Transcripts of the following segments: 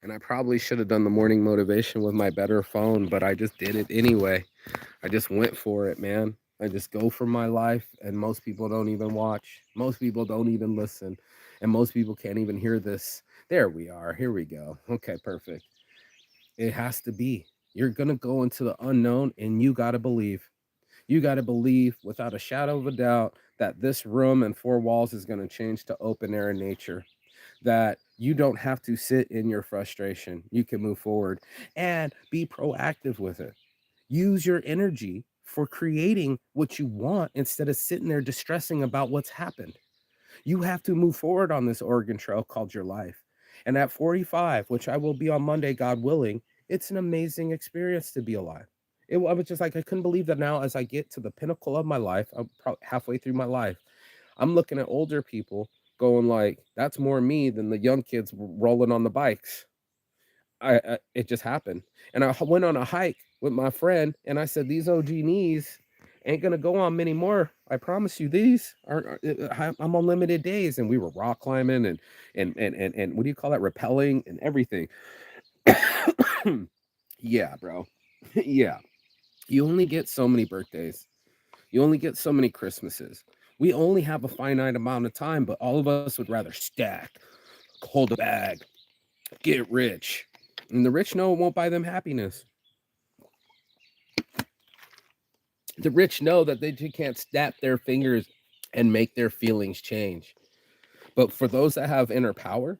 And I probably should have done the morning motivation with my better phone, but I just did it anyway. I just went for it, man. I just go for my life, and most people don't even watch. Most people don't even listen, and most people can't even hear this. There we are. Here we go. Okay, perfect. It has to be. You're going to go into the unknown, and you got to believe. You got to believe without a shadow of a doubt that this room and four walls is going to change to open air in nature, that you don't have to sit in your frustration. You can move forward and be proactive with it. Use your energy for creating what you want instead of sitting there distressing about what's happened. You have to move forward on this Oregon Trail called your life. And at 45, which I will be on Monday, God willing, it's an amazing experience to be alive. I was just like, I couldn't believe that now as I get to the pinnacle of my life, I'm probably halfway through my life. I'm looking at older people going like, that's more me than the young kids rolling on the bikes. It just happened. And I went on a hike with my friend, and I said, "These OG knees ain't gonna go on many more. I promise you, these I'm on limited days." And we were rock climbing and what do you call that? Rappelling and everything. Yeah, bro. Yeah. You only get so many birthdays. You only get so many Christmases. We only have a finite amount of time, but all of us would rather stack, hold a bag, get rich. And the rich know it won't buy them happiness. The rich know that they can't snap their fingers and make their feelings change. But for those that have inner power,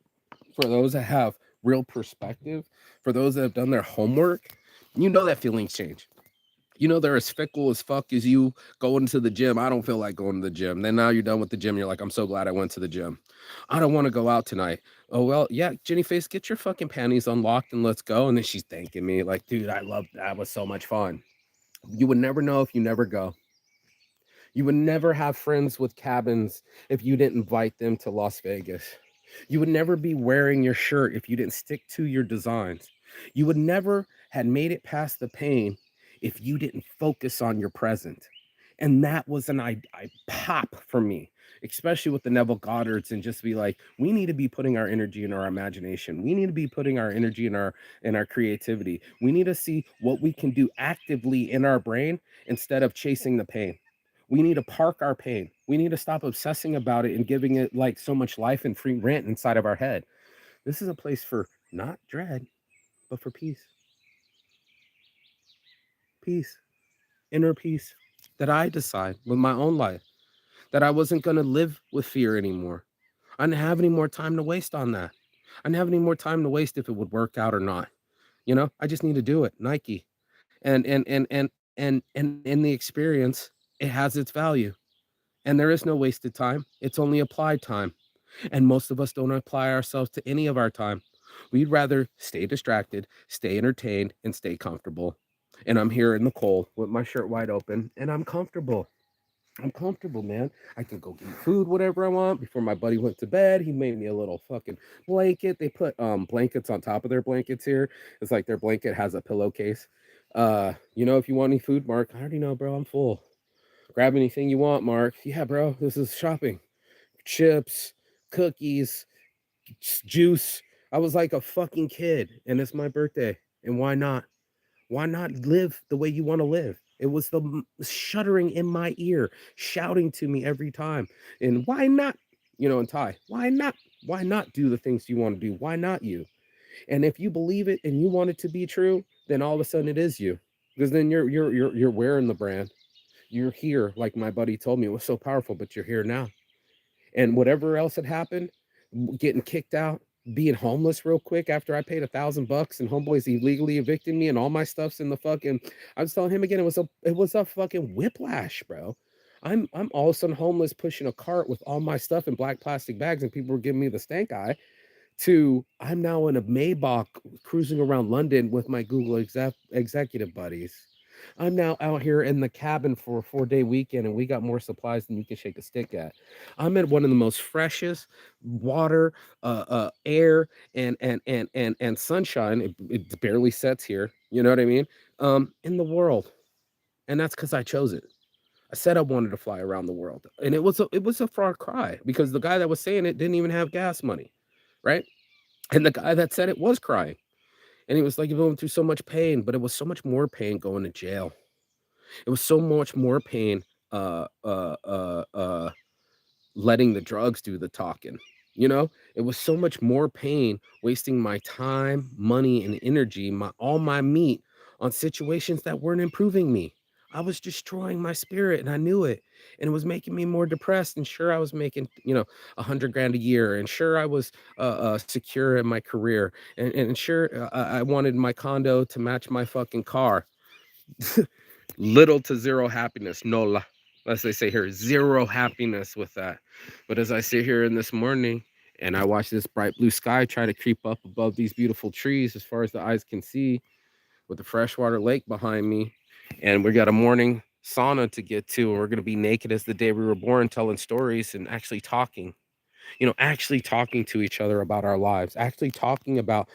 for those that have real perspective, for those that have done their homework, you know that feelings change. You know they're as fickle as fuck as you going to the gym. I don't feel like going to the gym. Then now you're done with the gym. You're like, I'm so glad I went to the gym. I don't want to go out tonight. Oh well, yeah, Jenny Face, get your fucking panties unlocked and let's go. And then she's thanking me like, dude, I love that. Was so much fun. You would never know if you never go. You would never have friends with cabins if you didn't invite them to Las Vegas. You would never be wearing your shirt if you didn't stick to your designs. You would never had made it past the pain if you didn't focus on your present. And that was I pop for me, especially with the Neville Goddards, and just be like, we need to be putting our energy in our imagination. We need to be putting our energy in our creativity. We need to see what we can do actively in our brain instead of chasing the pain. We need to park our pain. We need to stop obsessing about it and giving it like so much life and free rent inside of our head. This is a place for not dread, but for peace. Peace. Inner peace that I decide with my own life that I wasn't going to live with fear anymore. I didn't have any more time to waste on that. I didn't have any more time to waste if it would work out or not. You know, I just need to do it. Nike. And in the experience, it has its value. And there is no wasted time. It's only applied time. And most of us don't apply ourselves to any of our time. We'd rather stay distracted, stay entertained, and stay comfortable. And I'm here in the cold with my shirt wide open, and I'm comfortable. I'm comfortable, man. I can go get food, whatever I want. Before my buddy went to bed, he made me a little fucking blanket. They put blankets on top of their blankets here. It's like their blanket has a pillowcase. If you want any food, Mark, I already know, bro. I'm full. Grab anything you want, Mark. Yeah, bro. This is shopping. Chips, cookies, juice. I was like a fucking kid, and it's my birthday. And why not? Why not live the way you want to live? It was the shuddering in my ear, shouting to me every time. And why not? In Thai, why not? Why not do the things you want to do? Why not you? And if you believe it and you want it to be true, then all of a sudden it is you, because then you're wearing the brand. You're here, like my buddy told me. It was so powerful, but you're here now. And whatever else had happened, getting kicked out, being homeless real quick after I paid $1,000 and homeboys illegally evicted me and all my stuff's in the fucking. I was telling him again, it was a fucking whiplash, bro. I'm all of a sudden homeless, pushing a cart with all my stuff in black plastic bags, and people were giving me the stank eye. To I'm now in a Maybach cruising around London with my Google executive buddies. I'm now out here in the cabin for a 4-day weekend, and we got more supplies than you can shake a stick at. I'm at one of the most freshest water, air, and sunshine. It barely sets here. You know what I mean? In the world, and that's because I chose it. I said I wanted to fly around the world, and it was a far cry because the guy that was saying it didn't even have gas money, right? And the guy that said it was crying. And he was like going through so much pain, but it was so much more pain going to jail. It was so much more pain uh uh uh uh letting the drugs do the talking. You know, it was so much more pain wasting my time, money, and energy, my all my meat on situations that weren't improving me. I was destroying my spirit and I knew it. And it was making me more depressed. And sure, I was making, 100 grand a year. And sure, I was secure in my career. And sure, I wanted my condo to match my fucking car. Little to zero happiness, nola. As they say here, zero happiness with that. But as I sit here in this morning and I watch this bright blue sky try to creep up above these beautiful trees as far as the eyes can see, with the freshwater lake behind me, and we got a morning sauna to get to, and we're gonna be naked as the day we were born, telling stories and actually talking, actually talking to each other about our lives, actually talking about,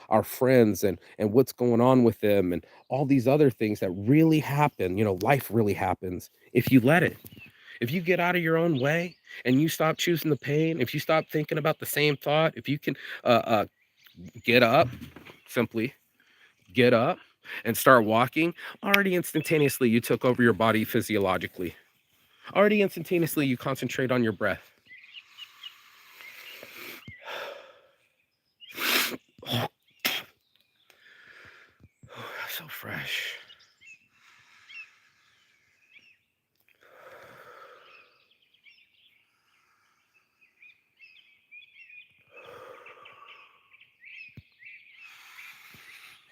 our friends and what's going on with them and all these other things that really happen. Life really happens if you let it. If you get out of your own way and you stop choosing the pain, if you stop thinking about the same thought, if you can get up, simply get up and start walking, already instantaneously you took over your body physiologically. Already instantaneously you concentrate on your breath. So fresh.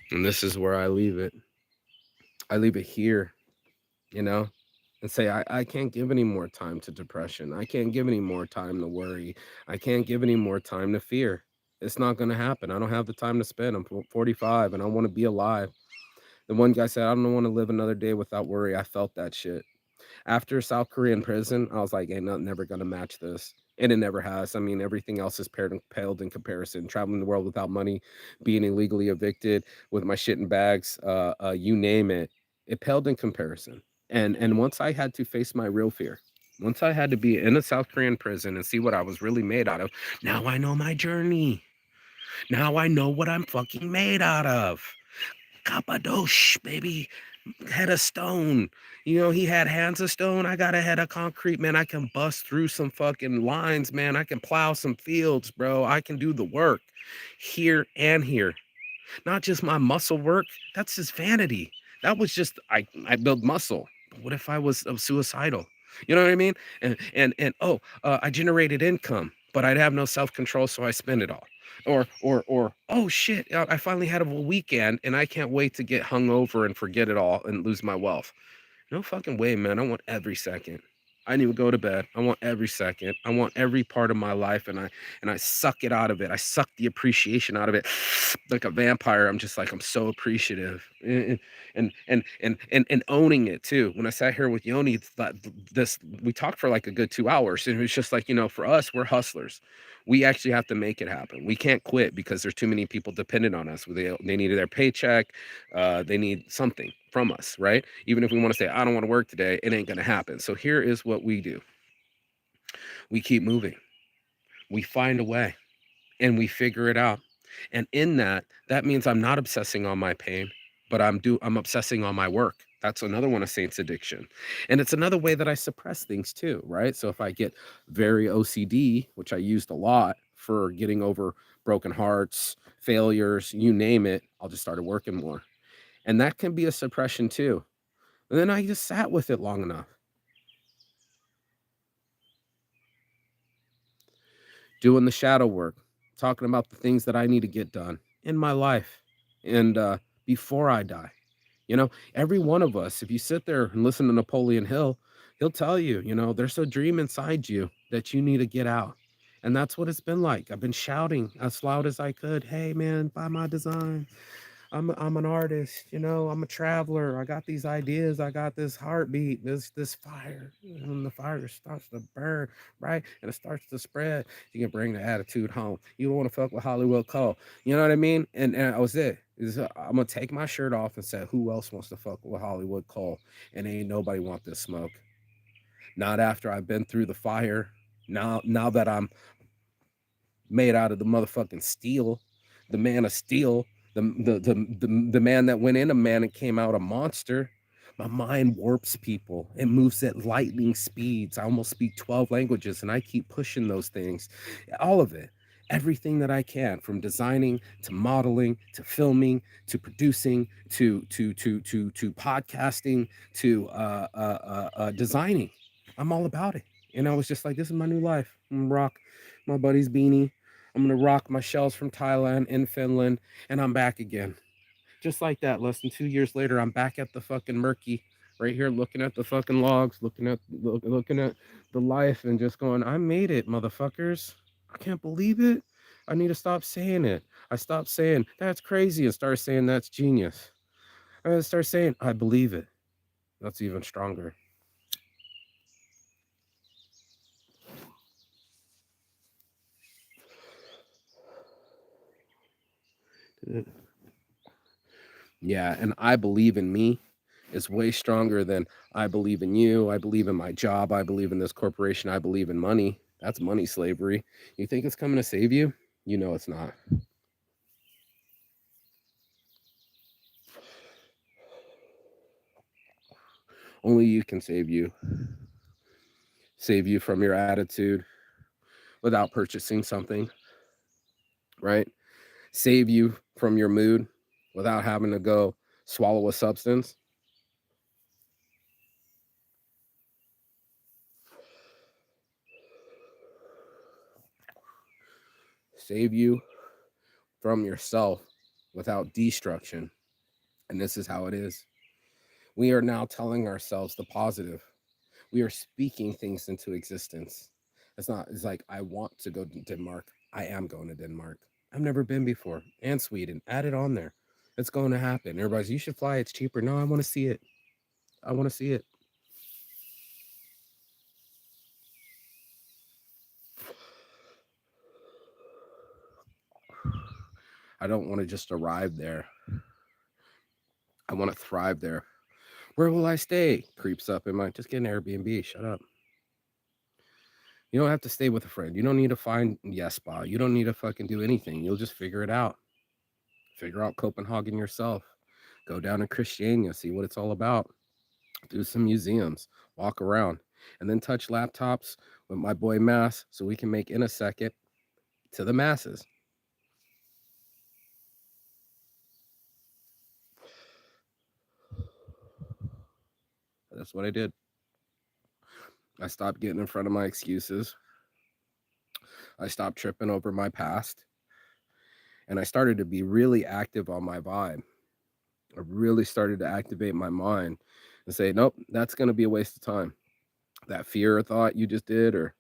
And this is where I leave it. I leave it here, you know, and say, I can't give any more time to depression. I can't give any more time to worry. I can't give any more time to fear. It's not going to happen. I don't have the time to spend. I'm 45 and I want to be alive. The one guy said, I don't want to live another day without worry. I felt that shit. After South Korean prison, I was like, ain't nothing never gonna match this. And it never has. I mean, everything else is paled in comparison. Traveling the world without money, being illegally evicted with my shit in bags, you name it, it paled in comparison. And once I had to face my real fear, once I had to be in a South Korean prison and see what I was really made out of, now I know my journey. Now I know what I'm fucking made out of. Kapadosh, baby. Head of stone. He had hands of stone. I got a head of concrete, man. I can bust through some fucking lines, man. I can plow some fields, bro. I can do the work here and here. Not just my muscle work. That's just vanity. That was just I build muscle. But what if I was suicidal? You know what I mean? And I generated income, but I'd have no self control, so I spend it all. Or oh shit, I finally had a weekend, and I can't wait to get hungover and forget it all and lose my wealth. No fucking way, man. I want every second. I didn't even go to bed. I want every second. I want every part of my life, and I suck it out of it. I suck the appreciation out of it like a vampire. I'm just like I'm so appreciative and owning it too. When I sat here with Yoni, this we talked for like a good 2 hours, and it was just like for us, we're hustlers. We actually have to make it happen. We can't quit because there's too many people dependent on us. They need their paycheck. They need something from us, right? Even if we want to say, I don't want to work today, it ain't going to happen. So here is what we do. We keep moving. We find a way and we figure it out. And in that means I'm not obsessing on my pain, but I'm obsessing on my work. That's another one of Saint's addiction. And it's another way that I suppress things too, right? So if I get very OCD, which I used a lot for getting over broken hearts, failures, you name it, I'll just start working more. And that can be a suppression too. And then I just sat with it long enough. Doing the shadow work, talking about the things that I need to get done in my life and before I die. Every one of us, if you sit there and listen to Napoleon Hill, he'll tell you, there's a dream inside you that you need to get out. And that's what it's been like. I've been shouting as loud as I could, hey man, buy my design. I'm an artist, I'm a traveler. I got these ideas. I got this heartbeat, this fire. And the fire starts to burn, right? And it starts to spread. You can bring the attitude home. You don't want to fuck with Hollywood Cole. You know what I mean? And that was it. I'm gonna take my shirt off and say, who else wants to fuck with Hollywood Cole? And ain't nobody want this smoke. Not after I've been through the fire. Now that I'm made out of the motherfucking steel, the man of steel, the man that went in a man and came out a monster. My mind warps people. It moves at lightning speeds. I almost speak 12 languages and I keep pushing those things. All of it. Everything that I can, from designing to modeling to filming to producing to podcasting to designing. I'm all about it. And I was just like, this is my new life. I'm gonna rock my buddy's beanie. I'm gonna rock my shells from Thailand and Finland, and I'm back again. Just like that, less than 2 years later, I'm back at the fucking murky, right here, looking at the fucking logs, looking at the life, and just going, I made it, motherfuckers. I can't believe it. I need to stop saying it. I stopped saying that's crazy and start saying that's genius. I start saying I believe it. That's even stronger. Yeah, and I believe in me is way stronger than I believe in you. I believe in my job. I believe in this corporation. I believe in money. That's money slavery. You think it's coming to save you? You know it's not. Only you can save you. Save you from your attitude without purchasing something, right? Save you from your mood without having to go swallow a substance. Save you from yourself without destruction. And this is how it is. We are now telling ourselves the positive. We are speaking things into existence. It's like, I want to go to Denmark. I am going to Denmark. I've never been before. And Sweden. Add it on there. It's going to happen. Everybody's, you should fly. It's cheaper. No, I want to see it. I want to see it. I don't want to just arrive there. I want to thrive there. Where will I stay? Creeps up in my, just get an Airbnb. Shut up. You don't have to stay with a friend. You don't need to find yes spa. You don't need to fucking do anything. You'll just figure it out. Figure out Copenhagen yourself. Go down to Christiania, see what it's all about. Do some museums, walk around, and then touch laptops with my boy Mass so we can make in a second to the masses. That's what I did. I stopped getting in front of my excuses. I stopped tripping over my past. And I started to be really active on my vibe. I really started to activate my mind and say, nope, that's going to be a waste of time. That fear thought you just did, or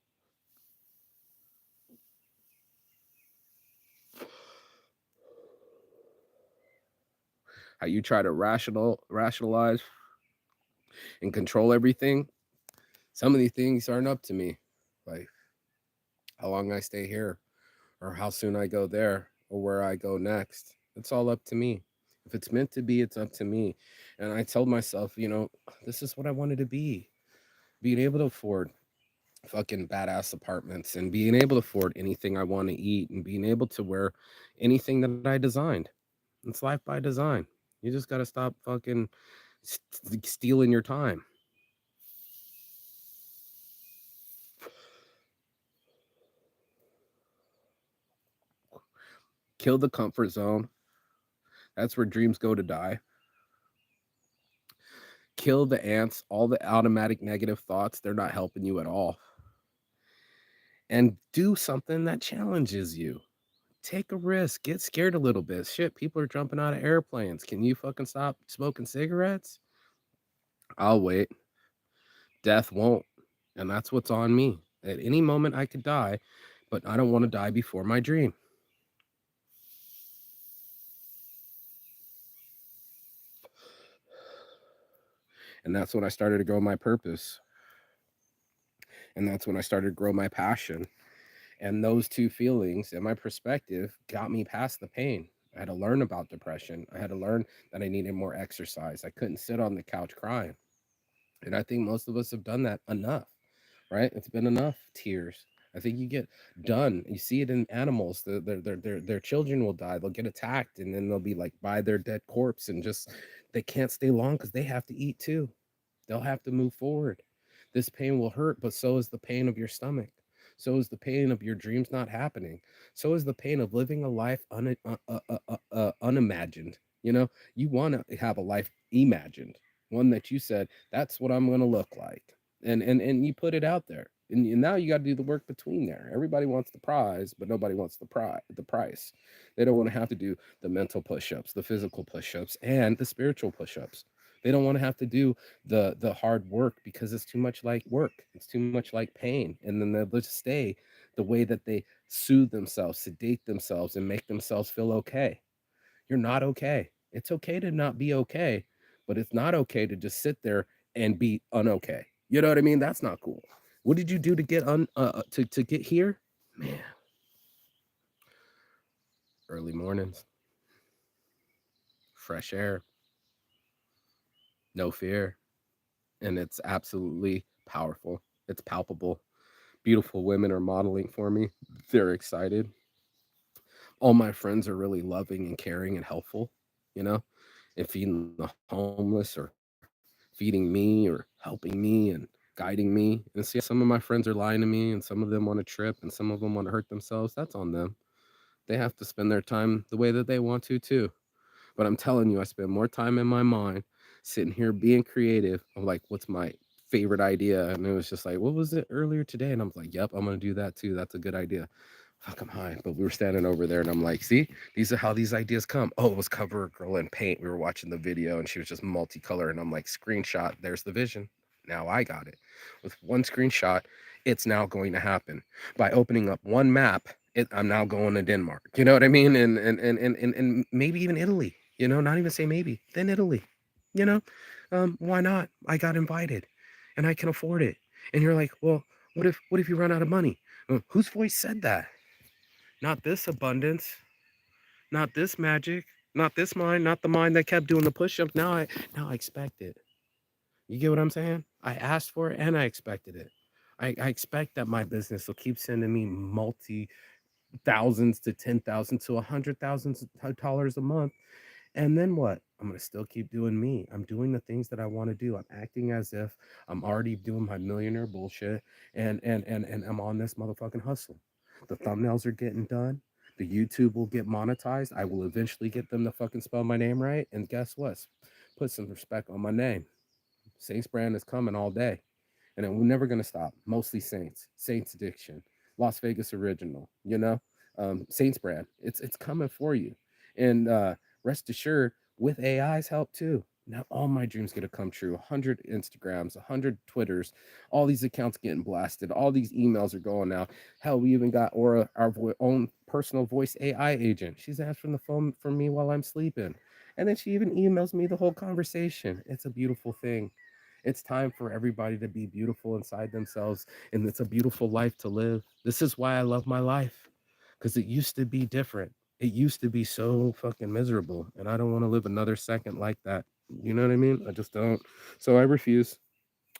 how you try to rationalize and control everything. Some of these things aren't up to me. Like how long I stay here, or how soon I go there, or where I go next. It's all up to me. If it's meant to be, it's up to me. And I told myself, this is what I wanted to be. Being able to afford fucking badass apartments and being able to afford anything I want to eat and being able to wear anything that I designed. It's life by design. You just got to stop fucking stealing your time. Kill the comfort zone. That's where dreams go to die. Kill the ants, all the automatic negative thoughts. They're not helping you at all. And do something that challenges you. Take a risk. Get scared a little bit. Shit, people are jumping out of airplanes. Can you fucking stop smoking cigarettes? I'll wait. Death won't. And that's what's on me. At any moment, I could die, but I don't want to die before my dream. And that's when I started to grow my purpose. And that's when I started to grow my passion. And those two feelings and my perspective got me past the pain. I had to learn about depression. I had to learn that I needed more exercise. I couldn't sit on the couch crying. And I think most of us have done that enough, right? It's been enough tears. I think you get done. You see it in animals. Their children will die. They'll get attacked, and then they'll be like by their dead corpse, and just they can't stay long because they have to eat too. They'll have to move forward. This pain will hurt, but so is the pain of your stomach. So is the pain of your dreams not happening. So is the pain of living a life unimagined. You know, you want to have a life imagined, one that you said, that's what I'm going to look like. And you put it out there. And now you got to do the work between there. Everybody wants the prize, but nobody wants the price. They don't want to have to do the mental push-ups, the physical push-ups, and the spiritual push-ups. They don't want to have to do the hard work because it's too much like work. It's too much like pain. And then they'll just stay the way that they soothe themselves, sedate themselves, and make themselves feel okay. You're not okay. It's okay to not be okay, but it's not okay to just sit there and be unokay. You know what I mean? That's not cool. What did you do to get to get here? Man, early mornings, fresh air, no fear, and it's absolutely powerful. It's palpable. Beautiful women are modeling for me. They're excited. All my friends are really loving and caring and helpful, you know, and feeding the homeless or feeding me or helping me and guiding me. And see, some of my friends are lying to me, and some of them want to trip, and some of them want to hurt themselves. That's on them. They have to spend their time the way that they want to, too. But I'm telling you, I spend more time in my mind sitting here being creative. I'm like, what's my favorite idea? And it was just like, what was it earlier today? And I'm like, yep, I'm gonna do that too. That's a good idea. Fuck, I'm high. But we were standing over there and I'm like, see, these are how these ideas come. Oh, it was Cover a Girl in Paint. We were watching the video and she was just multicolor. And I'm like, screenshot, there's the vision. Now I got it. With one screenshot, it's now going to happen. By opening up one map, I'm now going to Denmark. You know what I mean? And maybe even Italy. You know, not even say maybe, then Italy. You know, why not? I got invited, and I can afford it. And you're like, well, what if you run out of money? Whose voice said that? Not this abundance, not this magic, not this mind, not the mind that kept doing the push-ups. Now I expect it. You get what I'm saying? I asked for it and I expected it. I expect that my business will keep sending me multi thousands to 10,000 to $100,000 a month. And then what? I'm gonna still keep doing me. I'm doing the things that I want to do. I'm acting as if I'm already doing my millionaire bullshit, and I'm on this motherfucking hustle. The thumbnails are getting done. The YouTube will get monetized. I will eventually get them to fucking spell my name right. And guess what? Put some respect on my name. Saints brand is coming all day, and we're never gonna stop. Mostly Saints, Saints Addiction, Las Vegas original. You know, Saints brand. It's coming for you, and rest assured, with AI's help too. Now all my dreams get to come true. 100 Instagrams, 100 Twitters, all these accounts getting blasted. All these emails are going out. Hell, we even got Aura, our own personal voice AI agent. She's answering the phone for me while I'm sleeping. And then she even emails me the whole conversation. It's a beautiful thing. It's time for everybody to be beautiful inside themselves, and it's a beautiful life to live. This is why I love my life, because it used to be different. It used to be so fucking miserable, and I don't want to live another second like that. You know what I mean? I just don't. So I refuse.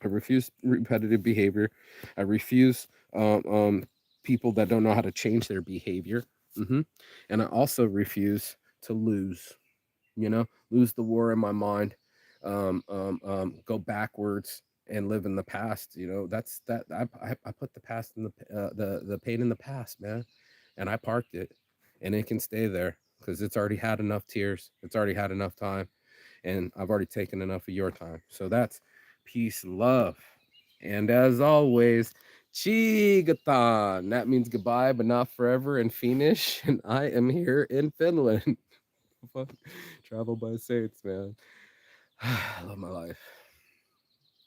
I refuse repetitive behavior. I refuse people that don't know how to change their behavior. hmm And I also refuse to lose, lose the war in my mind, go backwards and live in the past. That's that I put the past in the pain in the past, man, and I parked it, and it can stay there because it's already had enough tears. It's already had enough time, and I've already taken enough of your time. So that's peace and love. And as always, Chigatan. That means goodbye, but not forever in Finnish. And I am here in Finland. Fuck. Travel by Saints, man. I love my life.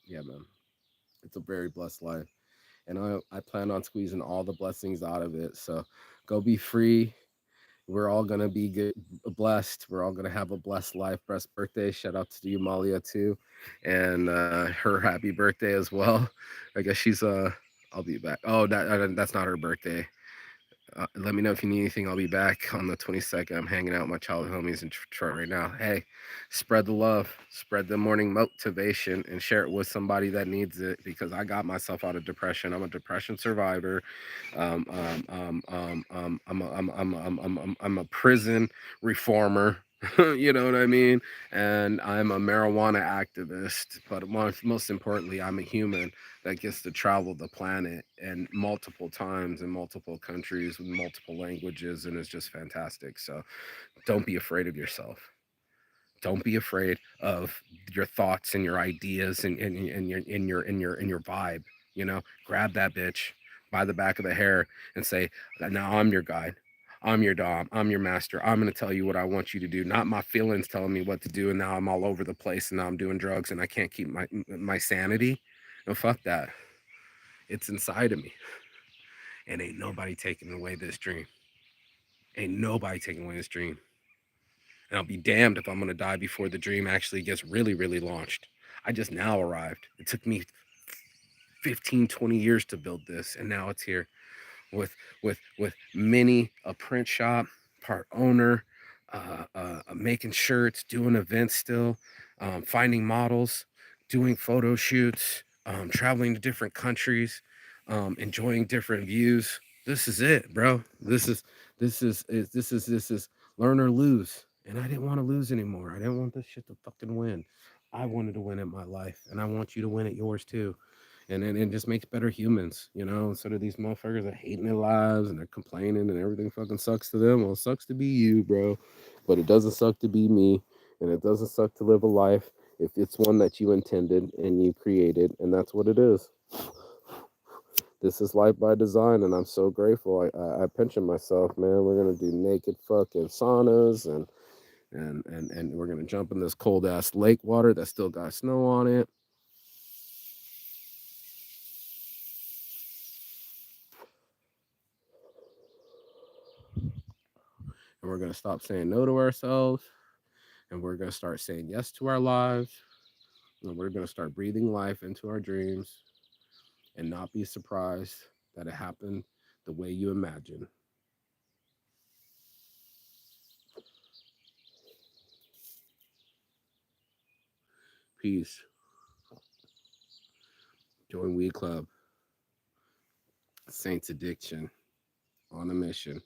Yeah, man. It's a very blessed life. And I plan on squeezing all the blessings out of it. So go be free. We're all gonna be good, blessed. We're all gonna have a blessed life. Blessed birthday! Shout out to you, Malia, too, and her happy birthday as well. I guess she's I'll be back. Oh, that's not her birthday. Let me know if you need anything. I'll be back on the 22nd. I'm hanging out with my childhood homies in Detroit right now. Hey, spread the love, spread the morning motivation, and share it with somebody that needs it because I got myself out of depression. I'm a depression survivor. I'm a prison reformer. You know what I mean? And I'm a marijuana activist. But most importantly, I'm a human that gets to travel the planet and multiple times in multiple countries with multiple languages, and it's just fantastic. So don't be afraid of yourself. Don't be afraid of your thoughts and your ideas and your vibe. You know, grab that bitch by the back of the hair and say, now I'm your guide. I'm your dom. I'm your master. I'm going to tell you what I want you to do, not my feelings telling me what to do. And now I'm all over the place and now I'm doing drugs and I can't keep my sanity. No, fuck that. It's inside of me. And ain't nobody taking away this dream. Ain't nobody taking away this dream. And I'll be damned if I'm going to die before the dream actually gets really, really launched. I just now arrived. It took me 15, 20 years to build this, and now it's here with mini a print shop, part owner, making shirts, doing events still, finding models, doing photo shoots, traveling to different countries, enjoying different views. This is it, bro. This is learn or lose. And I didn't want to lose anymore. I didn't want this shit to fucking win. I wanted to win at my life, and I want you to win at yours too. And then it just makes better humans, you know, instead of these motherfuckers that hating their lives and they're complaining and everything fucking sucks to them. Well, it sucks to be you, bro. But it doesn't suck to be me. And it doesn't suck to live a life if it's one that you intended and you created. And that's what it is. This is life by design, and I'm so grateful. I pension myself, man. We're gonna do naked fucking saunas and we're gonna jump in this cold ass lake water that still got snow on it. And we're gonna stop saying no to ourselves, and we're gonna start saying yes to our lives, and we're gonna start breathing life into our dreams, and not be surprised that it happened the way you imagine. Peace. Join Weed Club. Saints Addiction on a mission.